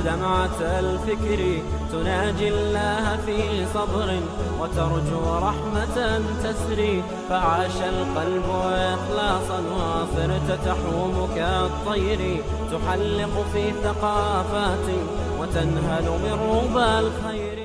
دمعة الفكر تناجي الله في صبر وترجو رحمة تسري فعاش القلب إخلاصا وصرت تحوم كالطير تحلق في ثقافات وتنهل من ربى الخير.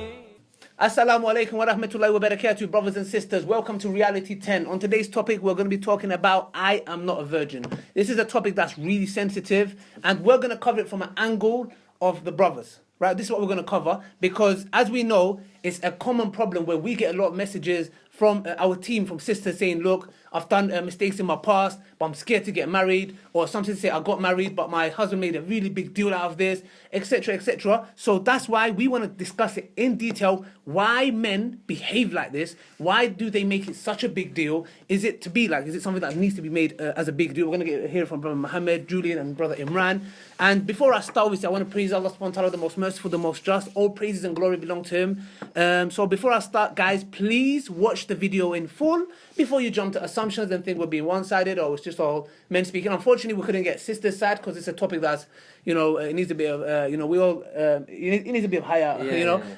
Assalamu alaikum wa rahmatullahi wa barakatuh, brothers and sisters. Welcome to Reality 10. On today's topic, we're going to be talking about I am not a virgin. This is a topic that's really sensitive, and we're going to cover it from an angle of the brothers. Right? This is what we're going to cover, because as we know, it's a common problem where we get a lot of messages from our team, from sisters saying, look, I've done mistakes in my past, but I'm scared to get married. Or something to say, I got married, but my husband made a really big deal out of this, etc., etc. So that's why we want to discuss it in detail, why men behave like this. Why do they make it such a big deal? Is it to be like, is it something that needs to be made as a big deal? We're going to hear from Brother Muhammad, Julian, and Brother Imran. And before I start with it, I want to praise Allah subhanahu wa ta'ala, the most merciful, the most just. All praises and glory belong to Him. So before I start, guys, please watch the video in full before you jump to assumptions and think we're being one-sided or it's just all men speaking. Unfortunately, we couldn't get sisters' side because it's a topic that's, it needs to be of, it needs to be of higher,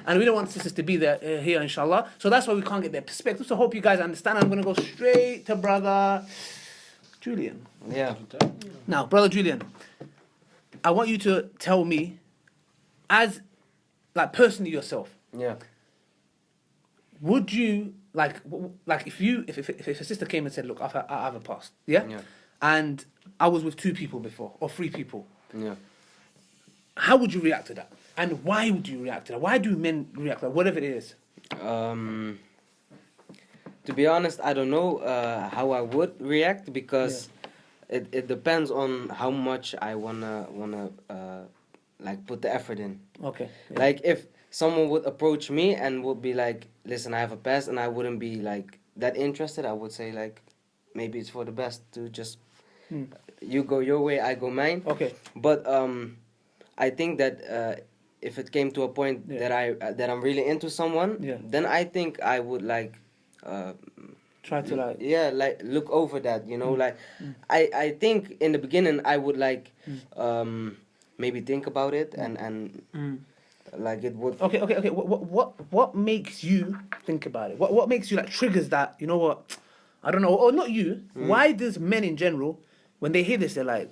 and we don't want sisters to be there here, inshallah. So that's why we can't get their perspective. So I hope you guys understand. I'm going to go straight to Brother Julian. Yeah. Now, Brother Julian, I want you to tell me, as, like, personally yourself. Yeah. Would you, like if a sister came and said, look, I have a past, yeah? And I was with 2 people before, or 3 people. Yeah. How would you react to that? And why would you react to that? Why do men react to that, whatever it is? To be honest, I don't know how I would react, because it depends on how much I wanna like put the effort in. Okay. Yeah. Like if someone would approach me and would be like, listen, I have a past, and I wouldn't be like that interested, I would say like, maybe it's for the best to just you go your way, I go mine. Okay. But I think that if it came to a point that I'm really into someone, then I think I would like try to like look over that, like I think in the beginning I would like maybe think about it and like it would. Okay. What makes you think about it? What makes you like triggers that? You know what? I don't know. Or not you. Why does men in general, when they hear this, they're like,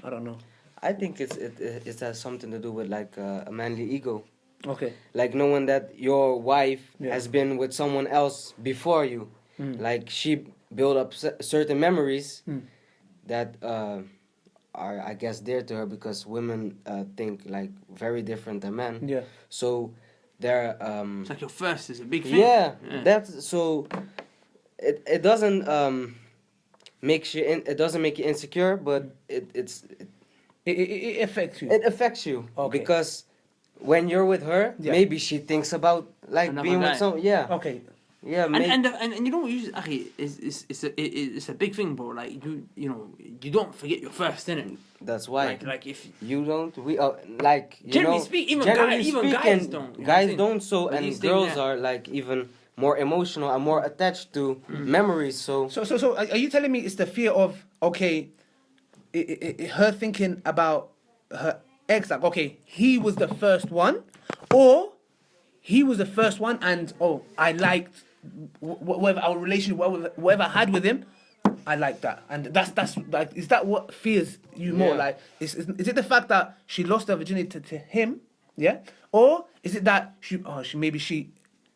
I don't know. I think it has something to do with like a manly ego. Okay. Like knowing that your wife has been with someone else before you, like she built up certain memories that are, I guess, dear to her, because women think like very different than men. Yeah. So they're it's like your first is a big thing. Yeah. That's so. It doesn't make you insecure, but it affects you. It affects you because when you're with her, maybe she thinks about like another being guy. With some. Yeah. Okay. Yeah, and you know what usually it's a big thing, bro. Like you don't forget your first, innit? That's why. Like if you don't, we like generally speaking, even guys don't. Guys don't. So but and girls are like even more emotional and more attached to memories. So are you telling me it's the fear of her thinking about her ex, like he was the first one, or he was the first one and I liked whatever our relationship, whatever I had with him, I like that, and that's like, is that what fears you more? Like, is it the fact that she lost her virginity to him, or is it that she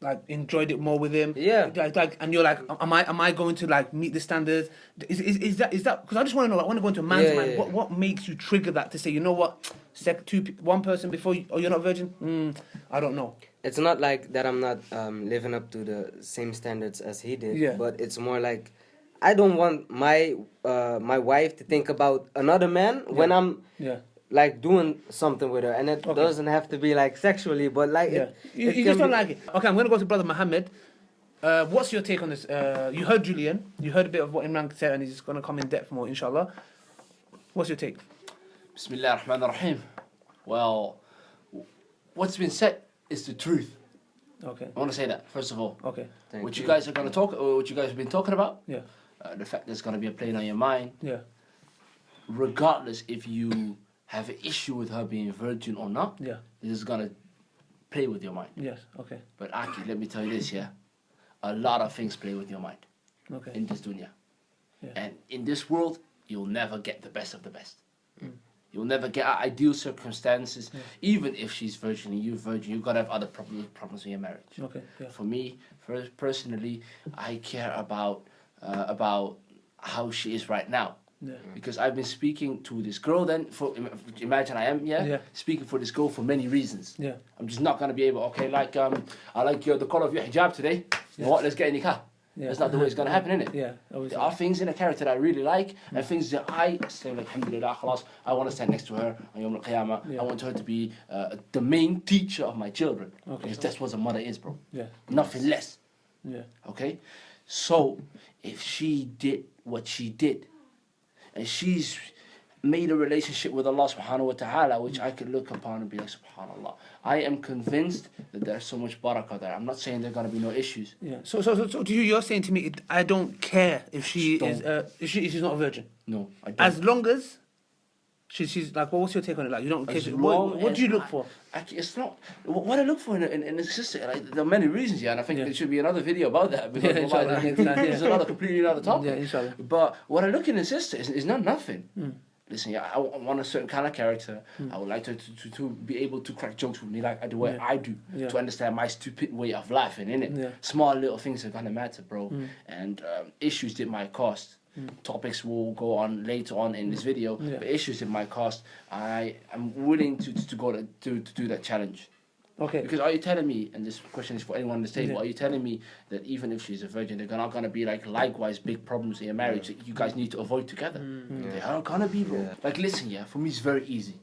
like enjoyed it more with him, like and you're like, am I going to like meet the standards? Is that because I just want to know, like, I want to go into a man's mind. What makes you trigger that to say, you know what, one person before you, you're not a virgin? I don't know. It's not like that I'm not living up to the same standards as he did, but it's more like I don't want my wife to think about another man when I'm like doing something with her, and it doesn't have to be like sexually, but like you just don't like it. Okay, I'm gonna go to Brother Muhammad. What's your take on this? You heard Julian, you heard a bit of what Imran said, and he's gonna come in depth more, inshallah. What's your take? Bismillah ar-Rahman ar-Rahim. Well, what's been said is the truth. Okay. I want to say that first of all. Okay. What you guys are gonna talk, or what you guys have been talking about. Yeah. The fact there's gonna be a plane on your mind. Yeah. Regardless if you have an issue with her being virgin or not, Yeah. this is gonna play with your mind. Yes. Okay. But Aki, let me tell you this, yeah. A lot of things play with your mind Okay. in this dunya. Yeah. And in this world, you'll never get the best of the best. You'll never get ideal circumstances. Even if she's virgin and you're virgin, you're gonna have other problems in your marriage. Okay. Yeah. For me, personally, I care about how she is right now. Yeah. Because I've been speaking to this girl then, imagine I am, Yeah. speaking for this girl for many reasons. Yeah. I'm just not going to be able, okay, like, I like the color of your hijab today. You know what, let's get in the car. Yeah. That's not the way it's going to happen, innit? Yeah. Obviously. There are things in the character that I really like, and things that I say, like, alhamdulillah, khalas, I want to stand next to her on Yawm al-Qiyamah. Yeah. I want her to be the main teacher of my children. Okay. Because that's what a mother is, bro. Yeah. Nothing less. Yeah. Okay? So, if she did what she did, and she's made a relationship with Allah subhanahu wa ta'ala, which I could look upon and be like, subhanallah. I am convinced that there's so much barakah there. I'm not saying there are going to be no issues. Yeah. So to you, you're saying to me, I don't care if she Don't. is, if she's not a virgin, No, I don't. as long as she's like, what's your take on it? Like, you don't care. As What long do you as look for? It's not what I look for in a sister. Like, there are many reasons, yeah, and I think Yeah. there should be another video about that because Yeah, inshallah. it's another completely another topic. Yeah, inshallah. But what I look in a sister is not nothing. Listen, yeah, I want a certain kind of character. I would like to be able to crack jokes with me like the way I do, Yeah. to understand my stupid way of laughing, innit? Yeah. Small little things are gonna matter, bro. And issues did my cost. Topics will go on later on in this video, Yeah. but issues in my cost. I am willing to do that challenge. Okay. Because are you telling me, and this question is for anyone on this table, Yeah. are you telling me that even if she's a virgin, they're not going to be like likewise big problems in your marriage that you guys need to avoid together? They are going to be, bro. Yeah. Like, listen, yeah, for me it's very easy.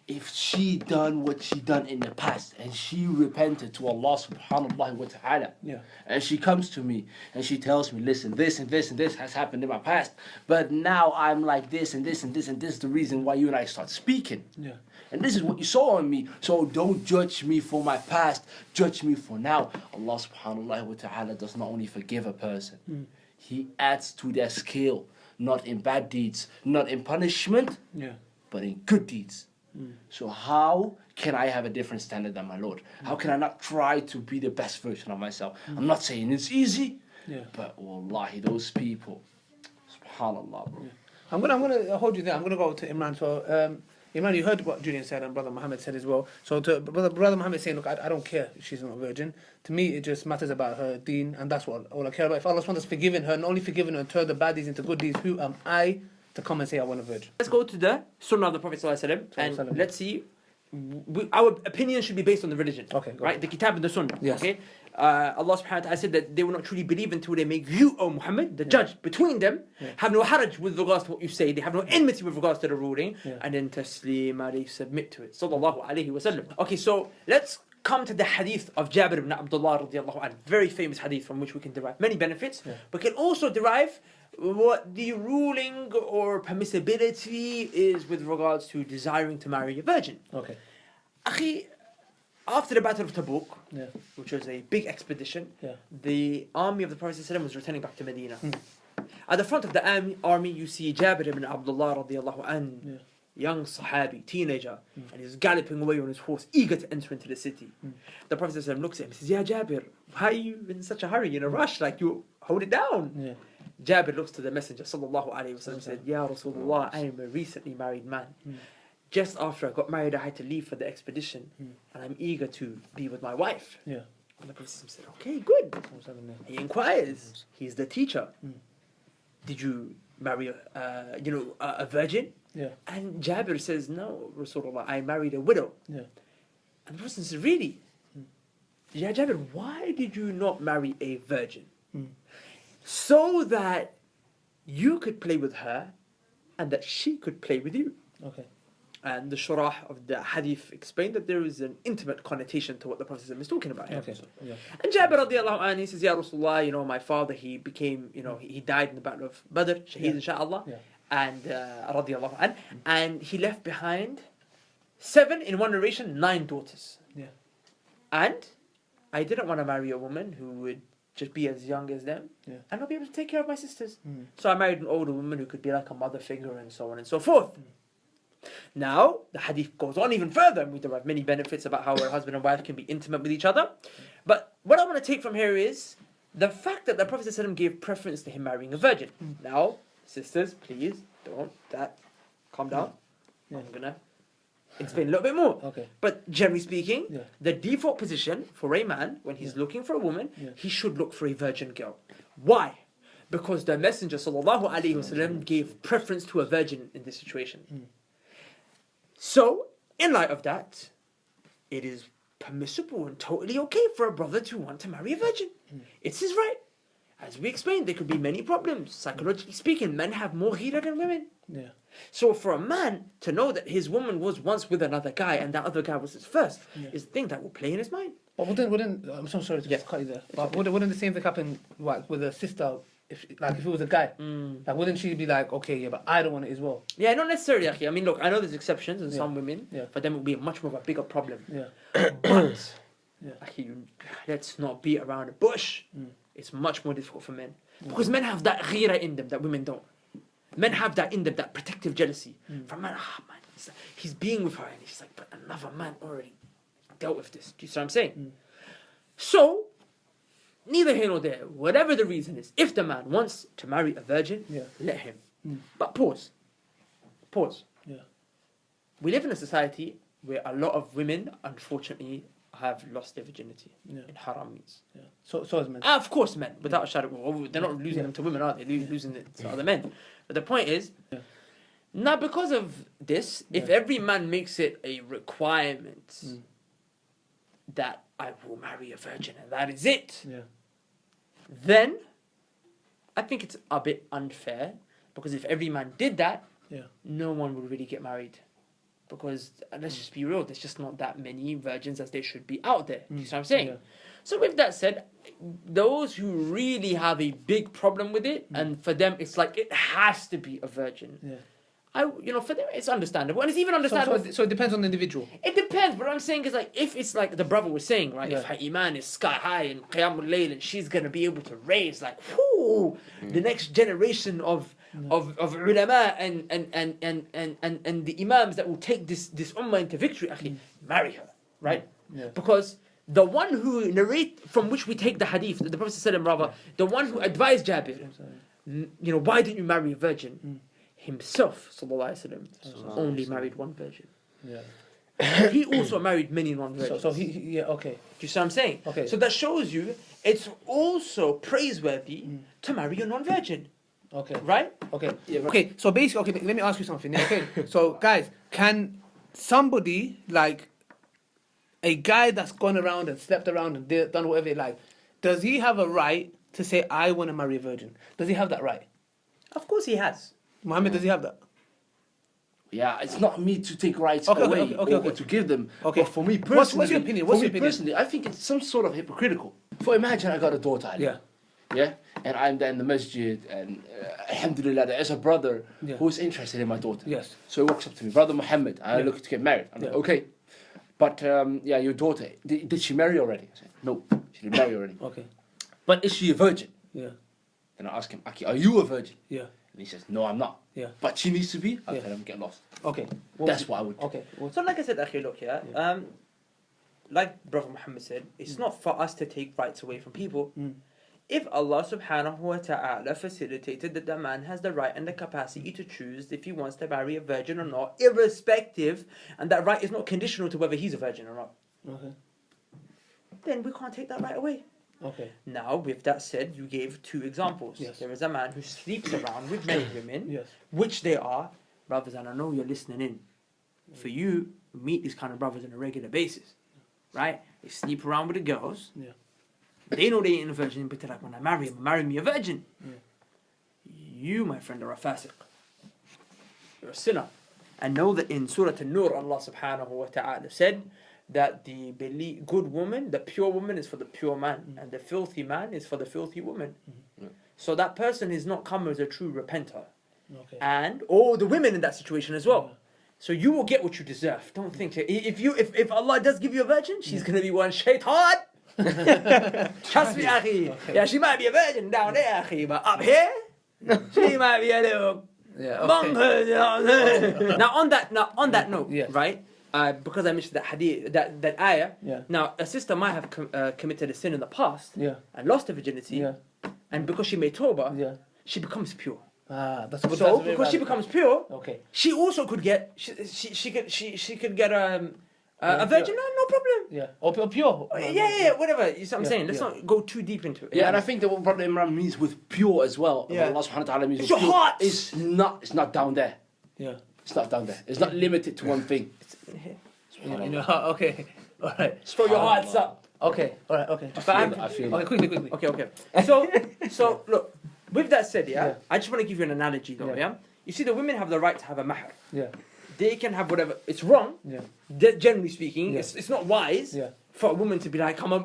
If she done what she done in the past and she repented to Allah subhanahu wa ta'ala, Yeah. and she comes to me and she tells me, listen, this and this and this has happened in my past, but now I'm like this and this and this and this is the reason why you and I start speaking. Yeah. And this is what you saw on me. So don't judge me for my past. Judge me for now. Allah subhanahu wa ta'ala does not only forgive a person. He adds to their scale. Not in bad deeds. Not in punishment. Yeah. But in good deeds. So how can I have a different standard than my Lord? How can I not try to be the best version of myself? I'm not saying it's easy. Yeah. But wallahi, those people. Subhanallah, bro. I'm gonna hold you there. I'm gonna go to Imran. So Imran, you heard what Julian said and Brother Muhammad said as well. So to Brother Muhammad saying, look, I don't care if she's not a virgin. To me, it just matters about her deen, and that's what all I care about. If Allah has forgiven her, not only forgiven her and turned the bad deeds into good deeds, who am I to come and say I want a virgin? Let's go to the Sunnah of the Prophet ﷺ and Sallallahu. let's see. Our opinion should be based on the religion. Okay, go right? on. The Kitab and the Sunnah. Yes. Okay. Allah subhanahu wa ta'ala said that they will not truly believe until they make you, O Muhammad, the judge between them, have no haraj with regards to what you say, they have no enmity with regards to the ruling, and then taslim, they submit to it. Sallallahu alayhi wa sallam. Okay, so let's come to the hadith of Jabir ibn Abdullah radiallahu anhu, very famous hadith from which we can derive many benefits, but can also derive what the ruling or permissibility is with regards to desiring to marry a virgin. Okay. Akhi, after the Battle of Tabuk, Yeah. which was a big expedition, Yeah. the army of the Prophet ﷺ was returning back to Medina. At the front of the army, you see Jabir ibn Abdullah radiallahu anhu, young Sahabi, teenager, and he's galloping away on his horse, eager to enter into the city. The Prophet ﷺ looks at him and says, Ya Jabir, why are you in such a hurry, in a rush, like you hold it down? Yeah. Jabir looks to the Messenger sallallahu alayhi wa sallam and said, Ya Rasulullah, I am a recently married man. Just after I got married, I had to leave for the expedition, and I'm eager to be with my wife. Yeah. And the Prophet said, okay, good. He inquires. He's the teacher. Did you marry a virgin? Yeah. And Jabir says, no, Rasulullah, I married a widow. Yeah. And the Prophet says, really? Yeah, Jabir, why did you not marry a virgin? So that you could play with her and that she could play with you. Okay. And the shurah of the hadith explained that there is an intimate connotation to what the Prophet is talking about here. Okay. Yeah. And Jabir radiallahu anhu, he says, Ya Rasulullah, my father, he became, he died in the battle of Badr, shaheed inshaAllah. Yeah. And radiallahu anhu, and he left behind 7, in one narration, 9 daughters. Yeah. And I didn't want to marry a woman who would just be as young as them and not be able to take care of my sisters. So I married an older woman who could be like a mother figure and so on and so forth. Now, the hadith goes on even further, and we derive many benefits about how a husband and wife can be intimate with each other. But what I want to take from here is the fact that the Prophet ﷺ gave preference to him marrying a virgin. Now, sisters, please don't calm down. I'm gonna explain a little bit more. Okay. But generally speaking, the default position for a man when he's looking for a woman, he should look for a virgin girl. Why? Because the Messenger ﷺ gave preference to a virgin in this situation. So, in light of that, it is permissible and totally okay for a brother to want to marry a virgin. It's his right. As we explained, there could be many problems. Psychologically speaking, men have more ghira than women. Yeah. So for a man to know that his woman was once with another guy and that other guy was his first is the thing that will play in his mind. But wouldn't I'm so sorry to cut you there. But wouldn't the same thing happen like with a sister? If it was a guy, like wouldn't she be like, okay, yeah, but I don't want it as well? Yeah, not necessarily. Akhi. I mean, look, I know there's exceptions in some women. For them it would be much more of a bigger problem. But akhi, let's not beat around the bush. It's much more difficult for men because men have that ghira in them that women don't. Men have that in them, that protective jealousy. For a man, man, he's being with her and he's like, but another man already dealt with this. Do you see what I'm saying? So, neither here nor there, whatever the reason is, if the man wants to marry a virgin, let him. But pause. Yeah. We live in a society where a lot of women, unfortunately, have lost their virginity in haram means. Yeah. So as men. Of course, men, without a shadow. Well, they're not losing them to women, are they? Losing it to other men. But the point is, now because of this, if every man makes it a requirement that I will marry a virgin and that is it, then I think it's a bit unfair because if every man did that, no one would really get married. Because let's just be real, there's just not that many virgins as there should be out there. You see what I'm saying? So with that said, those who really have a big problem with it, and for them it's like it has to be a virgin. For them it's understandable, and it's even understandable. So it depends on the individual. It depends. But what I'm saying is like if it's like the brother was saying, right? If her iman is sky high and qiyamul layl, and she's gonna be able to raise like the next generation of ulama and the imams that will take this ummah into victory, marry her, right? Because the one who from which we take the hadith, the Prophet ﷺ, rather, the one who advised Jabir, why didn't you marry a virgin? Himself, sallallahu alaihi wasallam, only married one virgin. He also married many non-virgins. So he okay. Do you see what I'm saying? Okay. So that shows you it's also praiseworthy to marry a non-virgin. Okay. Right? Okay. Okay. So basically, okay, let me ask you something. Okay. So guys, can somebody like a guy that's gone around and slept around and done whatever they like, does he have a right to say I want to marry a virgin? Does he have that right? Of course he has. Muhammad, does he have that? Yeah, it's not me to take rights Okay, away okay. or to give them. Okay. But for me personally, what's your opinion? What's your opinion? Personally, I think it's some sort of hypocritical. For imagine I got a daughter, Ali. Yeah, and I'm there in the masjid, and alhamdulillah, there is a brother who's interested in my daughter. Yes. So he walks up to me, brother Muhammad, I'm looking to get married. I'm like, okay, but your daughter, did she marry already? I said, no, she didn't marry already. Okay. But is she a virgin? Yeah. Then I ask him, Aki, are you a virgin? Yeah. And he says, no, I'm not. Yeah. But she needs to be. I tell him, get lost. Okay. That's what I would do. Okay. So like I said, akhi, look, like Brother Muhammad said, it's not for us to take rights away from people. If Allah subhanahu wa ta'ala facilitated that the man has the right and the capacity to choose if he wants to marry a virgin or not, irrespective, and that right is not conditional to whether he's a virgin or not, then we can't take that right away. Okay. Now, with that said, you gave two examples. Yes. There is a man who sleeps around with many women, Yes. which they are brothers, and I know you're listening in. For you, meet these kind of brothers on a regular basis, right? They sleep around with the girls. Yeah. They know they ain't a virgin, but they're like, when I marry him, marry me a virgin. You, my friend, are a fasiq. You're a sinner. And know that in Surah An-Nur, Allah subhanahu wa ta'ala said that the good woman, the pure woman is for the pure man, and the filthy man is for the filthy woman. So that person is not come as a true repenter. Okay. And all the women in that situation as well. So you will get what you deserve. Don't think if Allah does give you a virgin, she's gonna be one shaitan. Trust me, akhi. Okay. Yeah, she might be a virgin down there, akhi, but up here, she might be a little Yeah, okay. Now on that note, Yeah. right? Because I mentioned that hadith, that ayah. Yeah. Now a sister might have committed a sin in the past Yeah. and lost her virginity, Yeah. and because she made tawbah, Yeah. she becomes pure. That's So very because she valid. becomes pure, Okay. she also could get she could get a virgin. No problem. Yeah. Or pure. Yeah, whatever. You see what I'm Yeah, saying? Let's yeah. not go too deep into it. Yeah, and I think that what Brother Imran means with pure as well, Yeah. what Allah subhanahu wa ta'ala means It's with your pure, heart. it's not down there. Yeah. It's not down there. It's not limited to one thing. You know, okay. All right. Just throw your hearts up. Okay. All right. Okay. But I'm- I feel Okay, quickly. Okay. So look. With that said, Yeah. I just want to give you an analogy though. Yeah. Yeah. You see, the women have the right to have a mahr. Yeah. They can have whatever. It's wrong. Yeah. Generally speaking, Yeah. it's not wise Yeah. for a woman to be like, come on,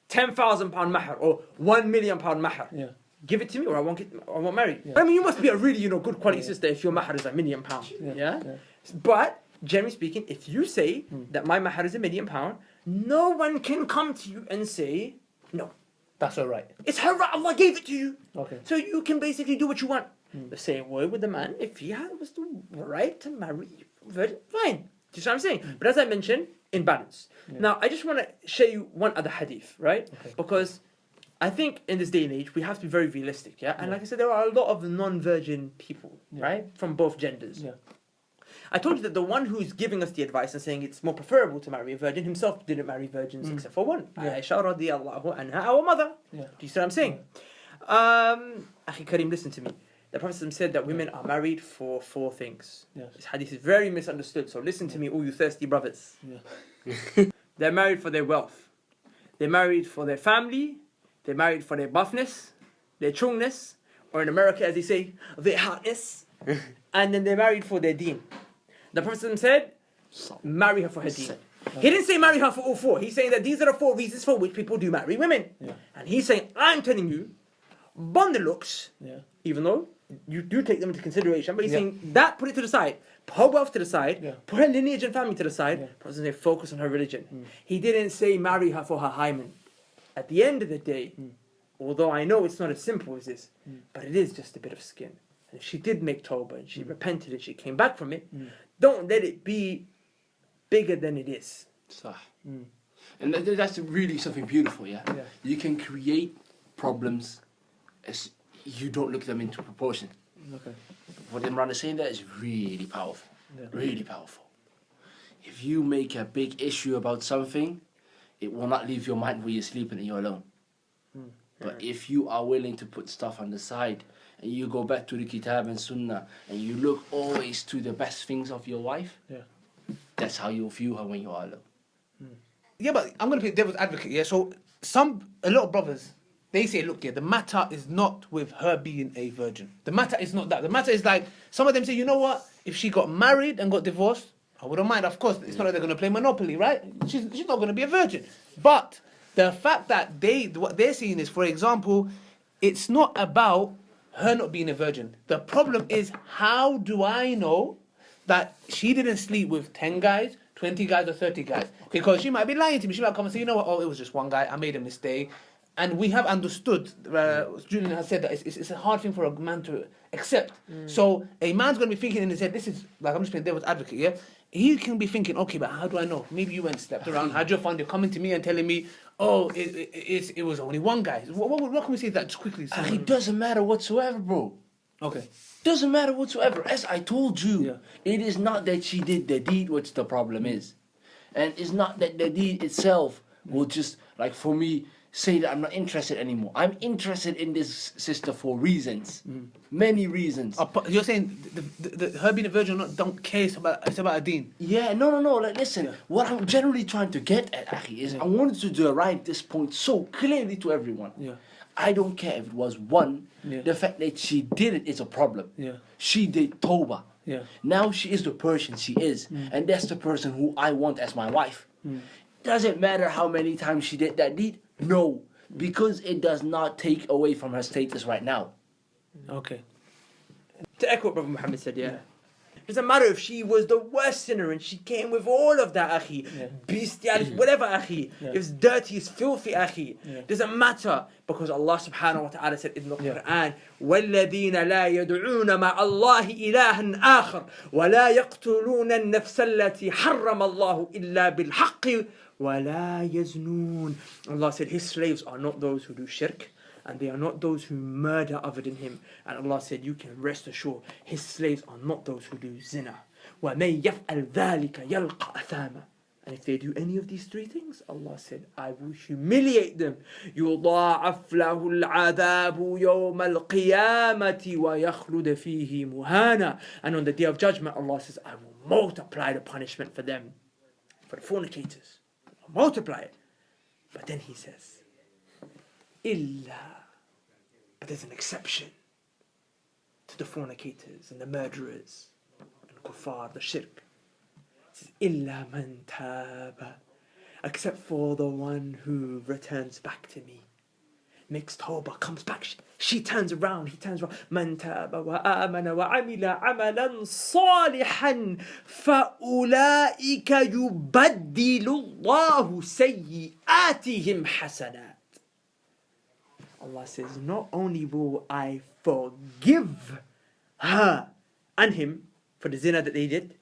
£10,000 mahr or £1 million mahr. Yeah. Give it to me, or I won't marry. Yeah. I mean, you must be a really good quality sister if your mahr is £1 million. Yeah. Yeah. Yeah. But generally speaking, if you say that my mahr is £1 million, no one can come to you and say no. That's all right. It's her right. Allah gave it to you. Okay. So you can basically do what you want. The same way with the man, if he was the right to marry virgin, fine. Do you see what I'm saying? But as I mentioned, in balance. Now, I just want to show you one other hadith, right? Okay. Because I think in this day and age, we have to be very realistic, yeah? And like I said, there are a lot of non-virgin people, right? From both genders. Yeah. I told you that the one who's giving us the advice and saying it's more preferable to marry a virgin himself didn't marry virgins except for one. Yeah. Aisha radiyallahu anha, our mother. Yeah. Do you see what I'm saying? Akhi Karim, listen to me. The Prophet said that women are married for 4 things. Yes. This hadith is very misunderstood, so listen to me, all you thirsty brothers. Yeah. They're married for their wealth. They're married for their family. They're married for their buffness, their chungness, or in America, as they say, their hotness. And then they're married for their deen. The Prophet said, marry her for her deen. He didn't say marry her for all 4. He's saying that these are the 4 reasons for which people do marry women. Yeah. And he's saying, I'm telling you, bond the looks, Yeah. even though you do take them into consideration, but he's Yeah. saying that, put it to the side, put her wealth to the side, Yeah. put her lineage and family to the side, Yeah. Prophet said focus on her religion. He didn't say marry her for her hymen. At the end of the day, although I know it's not as simple as this, but it is just a bit of skin. And if she did make tawbah and she repented and she came back from it, don't let it be bigger than it is. Sah. And that's really something beautiful, yeah? Yeah. You can create problems as you don't look them into proportion. Okay. What Imran is saying there is really powerful. Yeah. Really powerful. If you make a big issue about something, it will not leave your mind when you're sleeping and you're alone. But if you are willing to put stuff on the side and you go back to the Kitab and Sunnah and you look always to the best things of your wife, Yeah. that's how you'll view her when you are alone. Yeah, but I'm gonna be devil's advocate. Yeah, so a lot of brothers, they say, look, yeah, the matter is not with her being a virgin. The matter is not that. The matter is like some of them say, you know what? If she got married and got divorced, I wouldn't mind. Of course, it's not like they're gonna play Monopoly, right? She's not gonna be a virgin. But the fact that what they're seeing is, for example, it's not about her not being a virgin. The problem is, how do I know that she didn't sleep with 10 guys, 20 guys, or 30 guys? Because she might be lying to me. She might come and say, you know what, oh, it was just one guy, I made a mistake. And we have understood, Julian has said that it's a hard thing for a man to accept. So a man's going to be thinking in his head, this is, like, I'm just playing devil's advocate, yeah? He can be thinking, okay, but how do I know? Maybe you went and slept around. How'd you find you coming to me and telling me, oh, it was only one guy? What can we say to that just quickly? It doesn't matter whatsoever, bro. Okay. Doesn't matter whatsoever. As I told you, Yeah. it is not that she did the deed which the problem is. And it's not that the deed itself will just, like for me, say that I'm not interested anymore. I'm interested in this sister for reasons. Many reasons. You're saying her being a virgin don't care, it's about a deen. Yeah, no. Like, listen, what I'm generally trying to get at, Akhi, is I wanted to derive this point so clearly to everyone. Yeah. I don't care if it was one. Yeah. The fact that she did it is a problem. Yeah. She did tawbah. Yeah. Now she is the person she is. And that's the person who I want as my wife. Does it matter how many times she did that deed? No. Because it does not take away from her status right now. Okay. To echo what Brother Muhammad said, yeah. Doesn't matter if she was the worst sinner and she came with all of that, akhi. Bestiality, whatever, akhi. It was dirty, it's filthy, akhi. Doesn't matter. Because Allah subhanahu wa ta'ala said in the Quran, وَالَّذِينَ لَا يَدْعُونَ مَعَ اللَّهِ إِلَهًا آخَرَ وَلَا يَقْتُلُونَ النَّفْسَ الَّتِي حَرَّمَ اللَّهُ إِلَّا بِالْحَقِّ وَلَا يَزْنُونَ. Allah said His slaves are not those who do shirk, and they are not those who murder other than Him. And Allah said, you can rest assured, His slaves are not those who do zina. وَمَنْ يَفْعَلْ ذَلِكَ يَلْقَ أَثَامًا. And if they do any of these three things, Allah said, I will humiliate them. يُضَاعَفْ لَهُ الْعَذَابُ يَوْمَ الْقِيَامَةِ وَيَخْلُدَ فِيهِ مُهَانًا. And on the Day of Judgment, Allah says, I will multiply the punishment for them, for the fornicators. I'll multiply it. But then He says, إِلَّا. But there's an exception to the fornicators and the murderers and kuffar, the shirk. It says, إِلَّا مَنْ تَابَ. Except for the one who returns back to me. Makes tawbah, comes back. She turns around, he turns around. مَنْ تَابَ وَآمَنَ وَعَمِلَ عَمَلًا صَالِحًا فَأُولَئِكَ يُبَدِّلُ اللَّهُ سَيِّئَاتِهِمْ حَسَنَاتٍ. Allah says, not only will I forgive her and him for the zina that they did,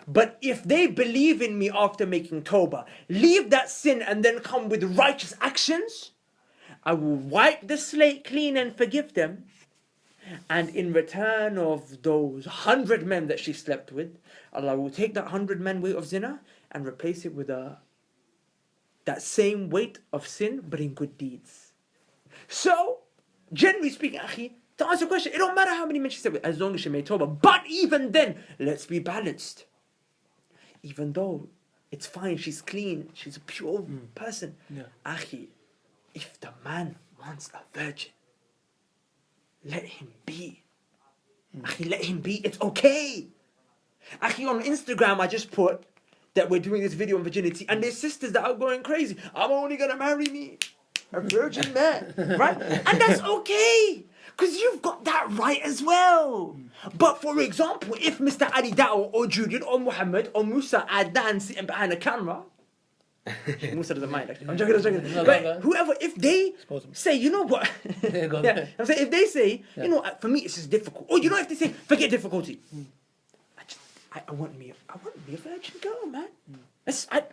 but if they believe in me after making tawbah, leave that sin and then come with righteous actions, I will wipe the slate clean and forgive them. And in return of those 100 men that she slept with, Allah will take that 100 men weight of zina and replace it with that same weight of sin, but in good deeds. So, generally speaking, akhi, to answer your question, it don't matter how many men she slept with, as long as she made tawbah. But even then, let's be balanced. Even though it's fine, she's clean, she's a pure person. Akhi, if the man wants a virgin, let him be. Akhi, let him be. It's okay. Akhi, on Instagram, I just put that we're doing this video on virginity, and there's sisters that are going crazy. I'm only gonna marry me a virgin man, right? And that's okay, because you've got that right as well. But for example, if Mr. Ali Dawah or Julian or Muhammad or Musa Adan sitting behind a camera, Musa doesn't mind actually. I'm joking. No, but whoever, if they say, you know what? I'm saying, if they say, you know, for me it's just difficult. Or you know, if they say, forget difficulty. I want me a virgin girl, man. I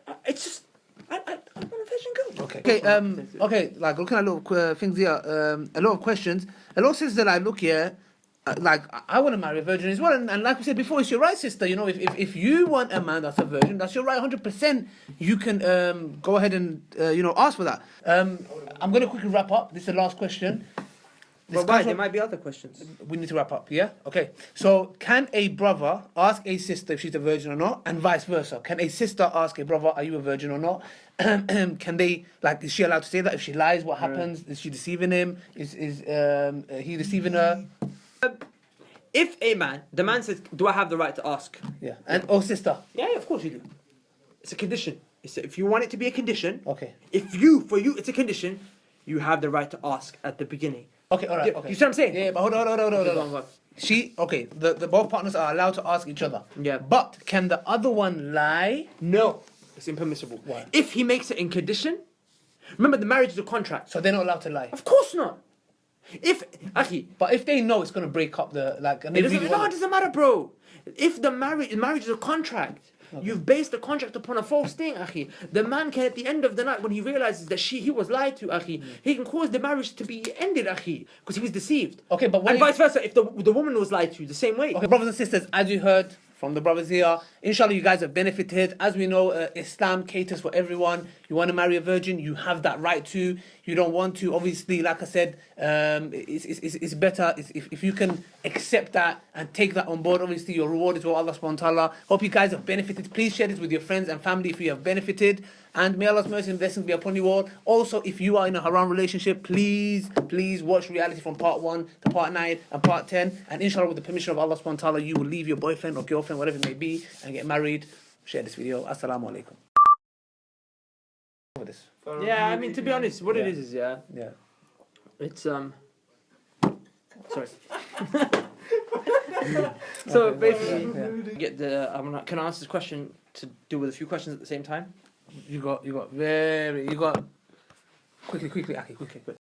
want a virgin girl. Okay. Like looking at a lot of things here, a lot of questions. A lot of sisters that I look here, like I want to marry a virgin as well. And like we said before, it's your right, sister. You know, if you want a man that's a virgin, that's your right, 100%. You can go ahead and ask for that. I'm going to quickly wrap up. This is the last question. But why? There might be other questions. We need to wrap up, yeah? Okay. So, can a brother ask a sister if she's a virgin or not? And vice versa. Can a sister ask a brother, are you a virgin or not? Can they, like, is she allowed to say that? If she lies, what happens? Is she deceiving him? Is he deceiving her? If a man, the man says, do I have the right to ask? Yeah. And sister? Yeah, of course you do. It's a condition. If you want it to be a condition, okay. For you, it's a condition, you have the right to ask at the beginning. Okay, all right. Okay. You see what I'm saying? Yeah, but hold on. The both partners are allowed to ask each other. Yeah. But can the other one lie? No, it's impermissible. Why? If he makes it in condition, remember the marriage is a contract. So they're not allowed to lie. Of course not. But if they know it's gonna break up it doesn't matter, bro. If the marriage is a contract. Okay. You've based the contract upon a false thing, akhi. The man can, at the end of the night, when he realizes that he was lied to, akhi, he can cause the marriage to be ended, akhi, because he was deceived. Okay, but vice versa, if the woman was lied to, the same way. Okay, brothers and sisters, as you heard from the brothers here, inshallah, you guys have benefited. As we know, Islam caters for everyone. You want to marry a virgin, you have that right to. You don't want to, obviously, like I said, it's better if you can accept that and take that on board. Obviously, your reward is with Allah subhanahu wa ta'ala. Hope you guys have benefited. Please share this with your friends and family if you have benefited. And may Allah's mercy and blessings be upon you all. Also, if you are in a haram relationship, please watch reality from part 1 to part 9 and part 10. And inshallah, with the permission of Allah subhanahu wa ta'ala, you will leave your boyfriend or girlfriend, whatever it may be, and get married. Share this video. Assalamu alaikum. Yeah, I mean, to be honest, what it is, yeah. It's, sorry. So basically, get the. Can I answer this question to do with a few questions at the same time? You got quickly, Aki, quickly.